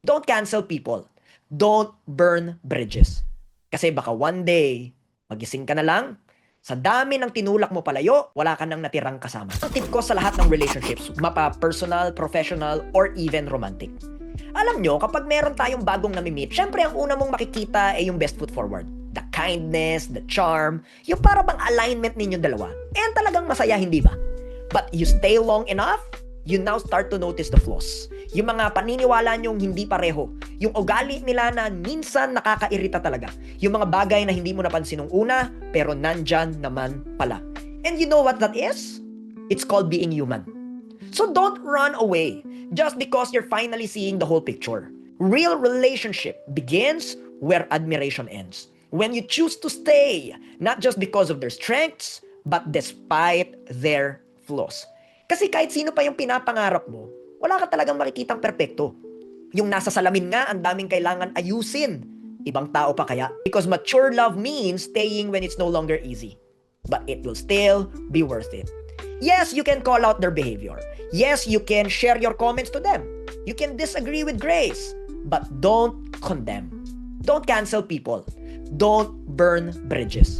Don't cancel people. Don't burn bridges. Kasi baka one day, magising ka na lang, sa dami ng tinulak mo palayo, wala ka nang natirang kasama. Ang tip ko sa lahat ng relationships, mapa personal, professional, or even romantic. Alam nyo, kapag meron tayong bagong nami-meet, syempre ang una mong makikita ay yung best foot forward. The kindness, the charm, yung para bang alignment ninyong dalawa. And talagang masaya, hindi ba? But you stay long enough, you now start to notice the flaws. Yung mga paniniwala nyong hindi pareho. Yung ugali nila na minsan nakakairita talaga. Yung mga bagay na hindi mo napansin nung una, pero nandyan naman pala. And you know what that is? It's called being human. So don't run away just because you're finally seeing the whole picture. Real relationship begins where admiration ends. When you choose to stay, not just because of their strengths, but despite their flaws. Kasi kahit sino pa yung pinapangarap mo, wala ka talagang makikitang perpekto. Yung nasa salamin nga, ang daming kailangan ayusin. Ibang tao pa kaya? Because mature love means staying when it's no longer easy. But it will still be worth it. Yes, you can call out their behavior. Yes, you can share your comments to them. You can disagree with grace. But don't condemn. Don't cancel people. Don't burn bridges.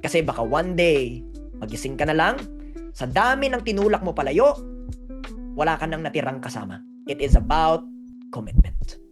Kasi baka one day, magising ka na lang, sa dami ng tinulak mo palayo, wala ka nang natirang kasama. It is about commitment.